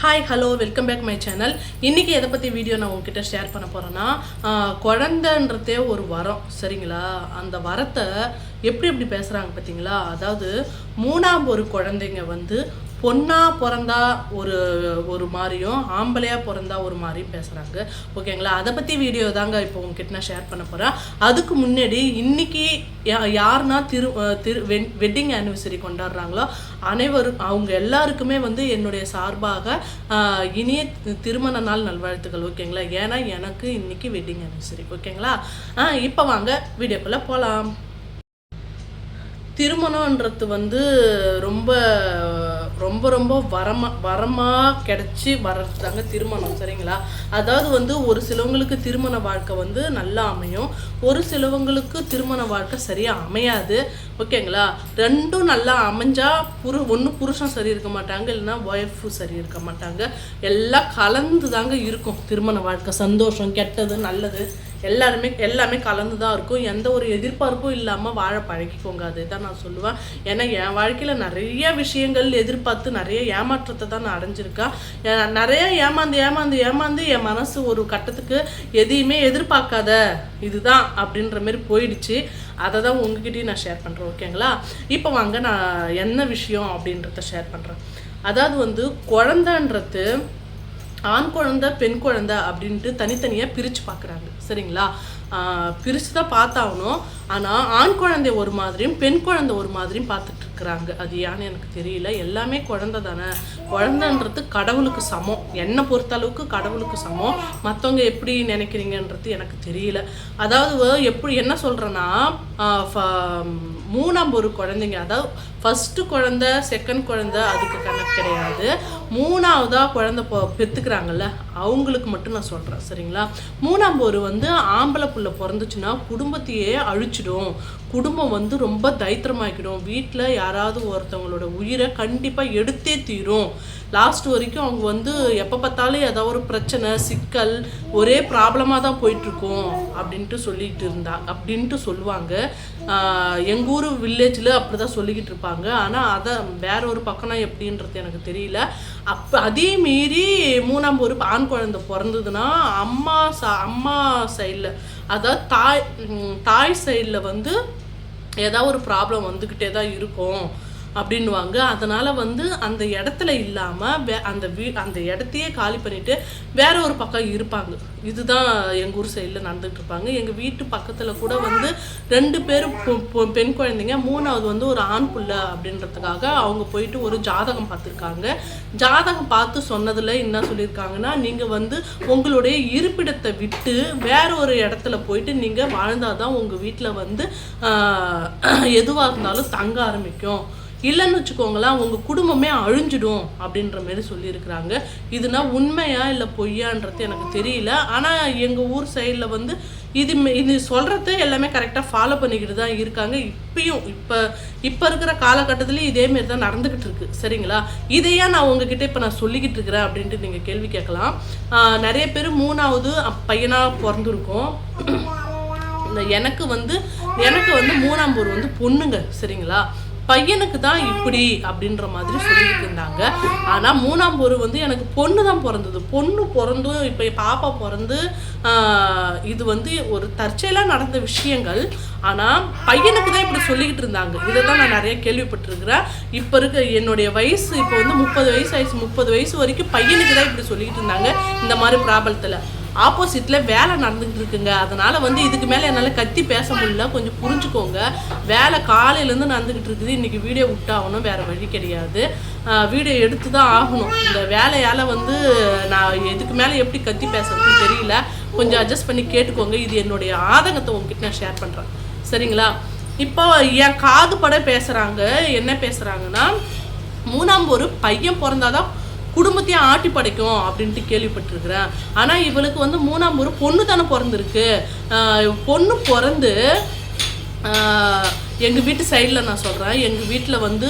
Hi hello welcome back my channel. இன்றைக்கி எதை பற்றி வீடியோ நான் உங்ககிட்ட ஷேர் பண்ண போகிறேன்னா, குழந்தைன்றதே ஒரு வரம், சரிங்களா? அந்த வரத்தை எப்படி பேசுகிறாங்க பார்த்தீங்களா? அதாவது மூணாம் ஒரு குழந்தைங்க வந்து பொண்ணாக பிறந்தா ஒரு மாதிரியும் ஆம்பளையாக பிறந்தா ஒரு மாதிரியும் பேசுகிறாங்க, ஓகேங்களா? அதை பற்றி வீடியோ தாங்க இப்போ உங்ககிட்ட நான் ஷேர் பண்ண போகிறேன். அதுக்கு முன்னாடி இன்றைக்கி யாருன்னா வெட்டிங் ஆனிவர்சரி கொண்டாடுறாங்களோ அனைவரும் அவங்க எல்லாருக்குமே வந்து என்னுடைய சார்பாக இனிய திருமண நாள் நல்வாழ்த்துக்கள், ஓகேங்களா? ஏன்னா எனக்கு இன்றைக்கி வெட்டிங் ஆனிவர்சரி, ஓகேங்களா? இப்போ வாங்க வீடியோக்குள்ளே போகலாம். திருமணன்றது வந்து ரொம்ப ரொம்ப ரொம்ப வரமாக கிடச்சி வர்றதுதாங்க திருமணம், சரிங்களா? அதாவது வந்து ஒரு சிலவங்களுக்கு திருமண வாழ்க்கை வந்து நல்லா அமையும், ஒரு சிலவங்களுக்கு திருமண வாழ்க்கை சரியாக அமையாது, ஓகேங்களா? ரெண்டும் நல்லா அமைஞ்சா ஒன்று புருஷன் சரி இருக்க மாட்டாங்க, இல்லைன்னா ஒய்ஃபு சரி இருக்க மாட்டாங்க, எல்லாம் கலந்து தாங்க இருக்கும் திருமண வாழ்க்கை. சந்தோஷம், கெட்டது, நல்லது எல்லாமே கலந்து தான் இருக்கும். எந்த ஒரு எதிர்பார்ப்பும் இல்லாமல் வாழ பழகிக்கோங்க, அதுதான் நான் சொல்லுவேன். ஏன்னா என் வாழ்க்கையில் நிறைய விஷயங்கள் எதிர்பார்த்து நிறைய ஏமாற்றத்தை தான் நான் அடைஞ்சிருக்கேன். நிறைய ஏமாந்து என் மனசு ஒரு கட்டத்துக்கு எதையுமே எதிர்பார்க்காத இதுதான் அப்படின்ற மாதிரி போயிடுச்சு. அதை தான் உங்ககிட்டயும் நான் ஷேர் பண்ணுறேன், ஓகேங்களா? இப்போ வாங்க நான் என்ன விஷயம் அப்படின்றத ஷேர் பண்ணுறேன். அதாவது வந்து குழந்தைன்றது ஆண் குழந்தை பெண் குழந்தை அப்படின்ட்டு தனித்தனியாக பிரித்து பார்க்குறாங்க, சரிங்களா? பிரித்து தான் பார்த்தாகணும். ஆனால் ஆண் குழந்தை ஒரு மாதிரியும் பெண் குழந்தை ஒரு மாதிரியும் பார்த்துட்டு இருக்கிறாங்க. அது ஏன்னு எனக்கு தெரியல. எல்லாமே குழந்தை தானே, குழந்தைன்றது கடவுளுக்கு சமம். என்னை பொறுத்த அளவுக்கு கடவுளுக்கு சமம். மற்றவங்க எப்படி நினைக்கிறீங்கன்றது எனக்கு தெரியல. அதாவது என்ன சொல்கிறேன்னா, மூணாம் ஒரு குழந்தைங்க, அதாவது ஃபஸ்ட்டு குழந்தை செகண்ட் குழந்தை அதுக்கு கணக்கு கிடையாது, மூணாவதாக குழந்தை பெற்றுக்கிறாங்கல்ல அவங்களுக்கு மட்டும் நான் சொல்கிறேன், சரிங்களா? மூணாம் ஒரு வந்து ஆம்பளை புள்ள பிறந்துச்சுன்னா குடும்பத்தையே அழிச்சிடும், குடும்பம் வந்து ரொம்ப தைத்திரமாக்கிடும், வீட்டில் யாராவது ஒருத்தவங்களோட உயிரை கண்டிப்பாக எடுத்தே தீரும். லாஸ்ட் வரைக்கும் அவங்க வந்து எப்போ பார்த்தாலும் ஏதாவது ஒரு பிரச்சனை சிக்கல் ஒரே ப்ராப்ளமாக தான் போயிட்டுருக்கோம் அப்படின்ட்டு சொல்லுவாங்க. எங்கள் ஊர் வில்லேஜில் அப்படி தான் சொல்லிக்கிட்டு இருப்பாங்க. ஆனால் அதை வேற ஒரு பக்கம்னா எப்படின்றது எனக்கு தெரியல. அப்போ அதே மீறி மூணாம் ஒரு ஆண் குழந்தை பிறந்ததுன்னா அம்மா சைடில், அதாவது தாய் சைடில் வந்து ஏதாவது ஒரு ப்ராப்ளம் வந்துக்கிட்டே தான் இருக்கும் அப்படின்வாங்க. அதனால் வந்து அந்த இடத்துல இல்லாமல் அந்த இடத்தையே காலி பண்ணிவிட்டு வேற ஒரு பக்கம் இருப்பாங்க. இதுதான் எங்கள் ஊர் சைடில் நடந்துகிட்டு இருப்பாங்க. எங்கள் வீட்டு பக்கத்தில் கூட வந்து 2 பேரும் பெண் குழந்தைங்க, மூணாவது வந்து ஒரு ஆண் புள்ள அப்படின்றதுக்காக அவங்க போயிட்டு ஒரு ஜாதகம் பார்த்துருக்காங்க. ஜாதகம் பார்த்து சொன்னதில் என்ன சொல்லியிருக்காங்கன்னா, நீங்கள் வந்து உங்களுடைய இருப்பிடத்தை விட்டு வேற ஒரு இடத்துல போயிட்டு நீங்கள் வாழ்ந்தாதான் உங்கள் வீட்டில் வந்து எதுவாக இருந்தாலும் தங்க ஆரம்பிக்கும், இல்லைன்னு வச்சுக்கோங்களேன் உங்கள் குடும்பமே அழிஞ்சிடும் அப்படின்ற மாதிரி சொல்லியிருக்கிறாங்க. இதுனா உண்மையா இல்லை பொய்யான்றது எனக்கு தெரியல. ஆனால் எங்கள் ஊர் சைடில் வந்து இது சொல்கிறது எல்லாமே கரெக்டாக ஃபாலோ பண்ணிக்கிட்டு தான் இருக்காங்க. இப்போ இருக்கிற காலகட்டத்துலேயும் இதேமாரி தான் நடந்துக்கிட்டு இருக்கு, சரிங்களா? இதையா நான் உங்ககிட்ட இப்போ நான் சொல்லிக்கிட்டு இருக்கிறேன் அப்படின்ட்டு நீங்கள் கேள்வி கேட்கலாம். நிறைய பேர் மூணாவது பையனாக பிறந்திருக்கோம். எனக்கு வந்து மூணாம் ஊர் வந்து பொண்ணுங்க, சரிங்களா? பையனுக்கு தான் இப்படி அப்படின்ற மாதிரி சொல்லிட்டு இருந்தாங்க. ஆனால் மூணாம் பொரு வந்து எனக்கு பொண்ணு தான் பிறந்தது. பொண்ணு பிறந்தும் இப்போ பாப்பா பிறந்து இது வந்து ஒரு தற்செயலாக நடந்த விஷயங்கள். ஆனால் பையனுக்கு தான் இப்படி சொல்லிக்கிட்டு இருந்தாங்க. இதை தான் நான் நிறைய கேள்விப்பட்டிருக்கிறேன். இப்போ இருக்க என்னுடைய வயசு இப்போ வந்து 30 வயசு ஆயிடுச்சு. 30 வயசு வரைக்கும் பையனுக்கு தான் இப்படி சொல்லிக்கிட்டு இருந்தாங்க. இந்த மாதிரி ப்ராப்ளத்தில் ஆப்போசிட்டில் வேலை நடந்துக்கிட்டு இருக்குங்க. அதனால் வந்து இதுக்கு மேலே என்னால் கத்தி பேச முடியல, கொஞ்சம் புரிஞ்சுக்கோங்க. வேலை காலையிலேருந்து நடந்துக்கிட்டு இருக்குது. இன்றைக்கி வீடியோ விட்டாகணும், வேறு வழி கிடையாது. வீடியோ எடுத்து தான் ஆகணும். இந்த வேலையால் வந்து நான் இதுக்கு மேலே எப்படி கத்தி பேசுறதுன்னு தெரியல. கொஞ்சம் அட்ஜஸ்ட் பண்ணி கேட்டுக்கோங்க. இது என்னுடைய ஆதங்கத்தை உங்ககிட்ட நான் ஷேர் பண்ணுறேன், சரிங்களா? இப்போ என் காது பட பேசுகிறாங்க. என்ன பேசுகிறாங்கன்னா, மூணாம் ஒரு பையன் பிறந்தாதான் குடும்பத்தையும் ஆட்டி படைக்கும் அப்படின்ட்டு கேள்விப்பட்டிருக்கிறேன். ஆனால் இவளுக்கு வந்து மூணாம் ஒரு பொண்ணு தானே பிறந்திருக்கு. பொண்ணு பிறந்து எங்கள் வீட்டு சைடில் நான் சொல்கிறேன், எங்கள் வீட்டில் வந்து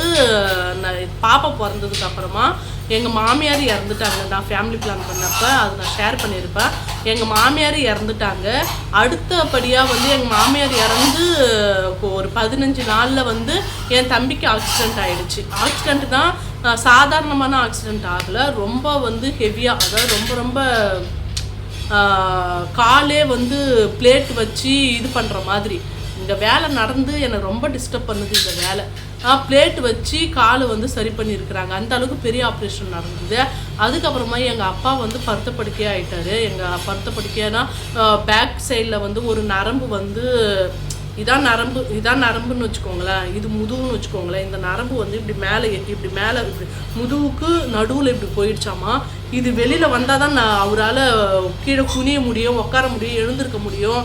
பாப்பா பிறந்ததுக்கு அப்புறமா எங்கள் மாமியார் இறந்துட்டாங்க. நான் ஃபேமிலி பிளான் பண்ணப்போ அது நான் ஷேர் பண்ணியிருப்பேன். எங்கள் மாமியார் இறந்துட்டாங்க. அடுத்தபடியாக வந்து எங்கள் மாமியார் இறந்து ஒரு 15 நாளில் வந்து என் தம்பிக்கு ஆக்சிடெண்ட் ஆகிடுச்சு. ஆக்சிடெண்ட் தான் சாதாரணமான ஆக்சிடெண்ட் ஆகலை, ரொம்ப வந்து ஹெவியாக, அதாவது ரொம்ப ரொம்ப காலே வந்து பிளேட் வச்சு இது பண்ணுற மாதிரி. இந்த வேலை நடந்து எனக்கு ரொம்ப டிஸ்டர்ப் பண்ணுது இந்த வேலை. பிளேட் வச்சு காலை வந்து சரி பண்ணியிருக்கிறாங்க. அந்த அளவுக்கு பெரிய ஆப்ரேஷன் நடந்தது. அதுக்கப்புறமா எங்கள் அப்பா வந்து படுத்த படுக்கையாக ஆகிட்டார். எங்கள் படுத்த படுக்கையானா பேக் சைடில் வந்து ஒரு நரம்பு வந்து இதான் நரம்புன்னு வச்சுக்கோங்களேன், இது முதுகுன்னு வச்சுக்கோங்களேன். இந்த நரம்பு வந்து இப்படி மேலே இப்படி முதுகுக்கு நடுவில் இப்படி போயிடுச்சாமா. இது வெளியில் வந்தால் தான் அவரால் கீழே குனிய முடியும், உட்கார முடியும், எழுந்திருக்க முடியும்,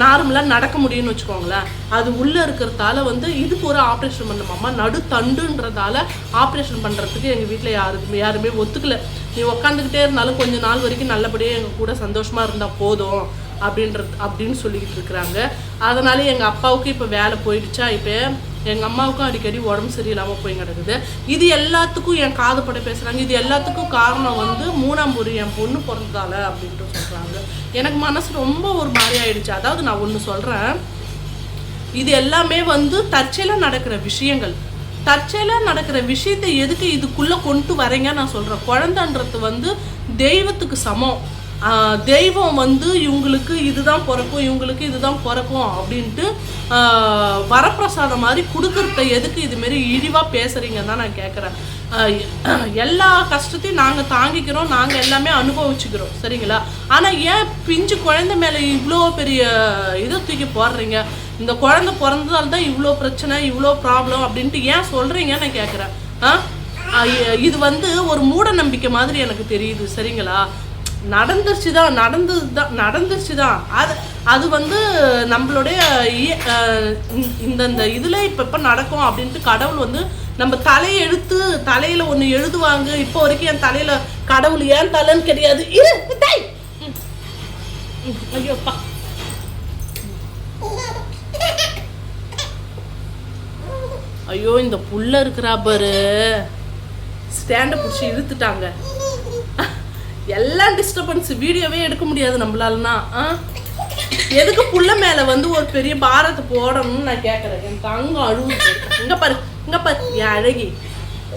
நார்மலாக நடக்க முடியும்னு வச்சுக்கோங்களேன். அது உள்ளே இருக்கிறதால வந்து இதுக்கு ஒரு ஆப்ரேஷன் பண்ணமாம்மா. நடுத்தண்டுன்றதால ஆப்ரேஷன் பண்ணுறதுக்கு எங்கள் வீட்டில் யாருமே ஒத்துக்கலை. நீ உக்காந்துக்கிட்டே இருந்தாலும் கொஞ்ச நாள் வரைக்கும் நல்லபடியாக எங்கள் கூட சந்தோஷமாக இருந்தால் போதும் அப்படின்னு சொல்லிக்கிட்டு இருக்கிறாங்க. அதனால எங்கள் அப்பாவுக்கு இப்போ வேலை போயிடுச்சா, இப்போ எங்கள் அம்மாவுக்கும் அடிக்கடி உடம்பு சரியில்லாமல் போய் கிடக்குது. இது எல்லாத்துக்கும் என் காது பட பேசுகிறாங்க. இது எல்லாத்துக்கும் காரணம் வந்து 3ஆம் பொரு என் பொண்ணு பிறந்ததால அப்படின்ட்டு சொல்கிறாங்க. எனக்கு மனசு ரொம்ப ஒரு மாதிரி ஆயிடுச்சு. அதாவது நான் ஒன்று சொல்கிறேன், இது எல்லாமே வந்து தற்செயலாக நடக்கிற விஷயங்கள். தற்செயலாக நடக்கிற விஷயத்தை எதுக்கு இதுக்குள்ளே கொண்டு வரீங்க நான் சொல்கிறேன். குழந்தைன்றது வந்து தெய்வத்துக்கு சமம். தெய்வம் வந்து இவங்களுக்கு இதுதான் பிறக்கும், இவங்களுக்கு இதுதான் பிறக்கும் அப்படின்ட்டு வரப்பிரசாதம் மாதிரி கொடுக்குறத எதுக்கு இதுமாரி இழிவாக பேசுகிறீங்கன்னு தான் நான் கேட்குறேன். எல்லா கஷ்டத்தையும் நாங்கள் தாங்கிக்கிறோம், நாங்கள் எல்லாமே அனுபவிச்சுக்கிறோம், சரிங்களா? ஆனால் ஏன் பிஞ்சு குழந்தை மேலே இவ்வளோ பெரிய இதை தூக்கி போடுறீங்க? இந்த குழந்தை பிறந்ததால் தான் இவ்வளோ பிரச்சனை, இவ்வளோ ப்ராப்ளம் அப்படின்ட்டு ஏன் சொல்கிறீங்கன்னு நான் கேட்குறேன். இது வந்து ஒரு மூட நம்பிக்கை மாதிரி எனக்கு தெரியுது, சரிங்களா? நடந்துருச்சு தான். அது வந்து நம்மளுடைய இந்த இதில் இப்போ நடக்கும் அப்படின்ட்டு கடவுள் வந்து நம்ம தலையில் ஒன்று எழுதுவாங்க. இப்போ வரைக்கும் என் தலையில் கடவுள் ஏன் தலைன்னு கிடையாது. ஐயோப்பா, ஐயோ இந்த புள்ள இருக்கிறா பாரு, ஸ்டாண்டை பிடிச்சி இழுத்துட்டாங்க. எல்லாம் டிஸ்டர்பன்ஸ், வீடியோவே எடுக்க முடியாது நம்மளாலனா. எதுக்கு புள்ள மேலே வந்து ஒரு பெரிய பாரத்தை போடணும்னு நான் கேட்குறேன். என் தங்கம் அழுகு. இங்கே பாரு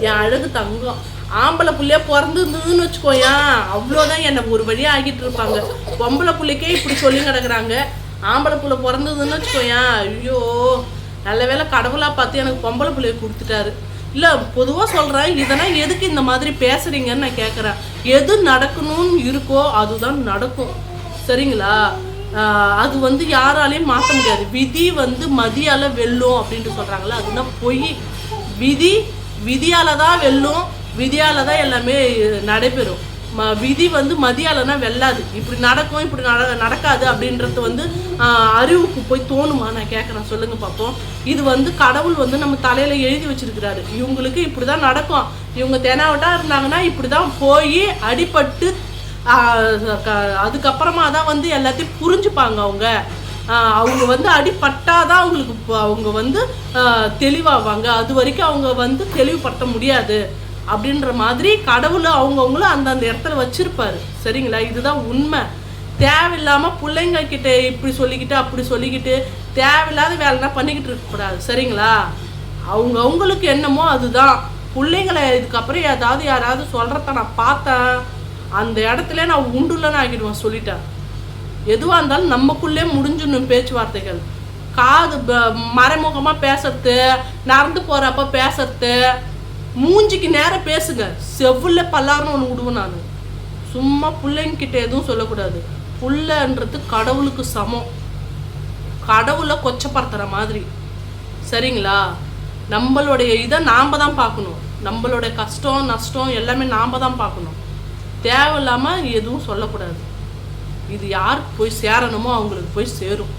என் அழகு தங்கம். ஆம்பளை புள்ளையா பிறந்துருந்ததுன்னு வச்சுக்கோயேன், அவ்வளோதான் என்னை ஒரு வழியாக ஆகிட்டு இருப்பாங்க. பொம்பளை பிள்ளைக்கே இப்படி சொல்லி கிடக்குறாங்க. ஆம்பளை புள்ள பிறந்ததுன்னு வச்சுக்கோயேன், ஐயோ நல்ல வேலை கடவுளாக பார்த்து எனக்கு பொம்பளை பிள்ளைய கொடுத்துட்டாரு. இல்லை, பொதுவாக சொல்கிறேன், இதெல்லாம் எதுக்கு இந்த மாதிரி பேசுகிறீங்கன்னு நான் கேட்குறேன். எது நடக்கணும்னு இருக்கோ அதுதான் நடக்கும், சரிங்களா? அது வந்து யாராலையும் மாற்ற முடியாது. விதி வந்து மதியால் வெல்லும் அப்படின்ட்டு சொல்கிறாங்களே, அதுதான் பொய். விதியால் தான் வெல்லும், விதியால் தான் எல்லாமே நடைபெறும். விதி வந்து மதியாலனா வெல்லாது. இப்படி நடக்கும், இப்படி நடக்காது அப்படின்றது வந்து அறிவுக்கு போய் தோணுமா நான் கேட்குறேன், சொல்லுங்க பார்ப்போம். இது வந்து கடவுள் வந்து நம்ம தலையில எழுதி வச்சிருக்கிறாரு. இவங்களுக்கு இப்படி தான் நடக்கும், இவங்க தெனாவட்டா இருந்தாங்கன்னா இப்படி தான் போய் அடிபட்டு அதுக்கப்புறமா தான் வந்து எல்லாத்தையும் புரிஞ்சுப்பாங்க. அவங்க வந்து அடிபட்டாதான் அவங்க வந்து தெளிவாவாங்க. அது வரைக்கும் அவங்க வந்து தெளிவுபடுத்த முடியாது அப்படின்ற மாதிரி கடவுள் அவங்கவுங்களும் அந்தந்த இடத்துல வச்சிருப்பாரு, சரிங்களா? இதுதான் உண்மை. தேவையில்லாமல் பிள்ளைங்க கிட்ட இப்படி சொல்லிக்கிட்டு அப்படி சொல்லிக்கிட்டு தேவையில்லாத வேலைனா பண்ணிக்கிட்டு இருக்கக்கூடாது, சரிங்களா? அவங்களுக்கு என்னமோ அதுதான். பிள்ளைங்களை இதுக்கப்புறம் ஏதாவது யாராவது சொல்கிறத நான் பார்த்தேன், அந்த இடத்துல நான் உண்டுலன்னு ஆகிடுவேன், சொல்லிட்டேன். எதுவாக இருந்தாலும் நமக்குள்ளே முடிஞ்சிடணும் பேச்சுவார்த்தைகள். காது மறைமுகமாக பேசுறது, நடந்து போகிறப்ப பேசுறது, மூஞ்சிக்கு நேரம் பேசுங்க. செவ்வில் பல்லாருன்னு ஒன்று விடுவேன் நான். சும்மா பிள்ளைங்கிட்ட எதுவும் சொல்லக்கூடாது. புள்ளன்றது கடவுளுக்கு சமம், கடவுளை கொச்சப்படுத்துகிற மாதிரி, சரிங்களா? நம்மளுடைய இதை நாம் தான் பார்க்கணும். நம்மளுடைய கஷ்டம் நஷ்டம் எல்லாமே நாம் தான் பார்க்கணும். தேவையில்லாமல் எதுவும் சொல்லக்கூடாது. இது யாருக்கு போய் சேரணுமோ அவங்களுக்கு போய் சேரும்,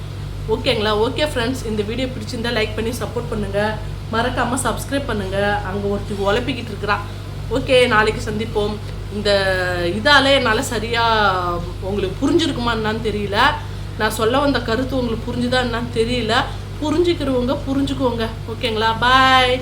ஓகேங்களா? ஓகே ஃப்ரெண்ட்ஸ், இந்த வீடியோ பிடிச்சிருந்தா லைக் பண்ணி சப்போர்ட் பண்ணுங்கள். மறக்காமல் சப்ஸ்கிரைப் பண்ணுங்கள். அங்கே ஒருத்தி உழப்பிக்கிட்டு இருக்கிறா. ஓகே, நாளைக்கு சந்திப்போம். இந்த இதால் என்னால் சரியாக உங்களுக்கு புரிஞ்சிருக்குமா என்னான்னு தெரியல. நான் சொல்ல வந்த கருத்து உங்களுக்கு புரிஞ்சுதா என்னான்னு தெரியல. புரிஞ்சுக்கிறவங்க புரிஞ்சுக்கோங்க, ஓகேங்களா? பாய்.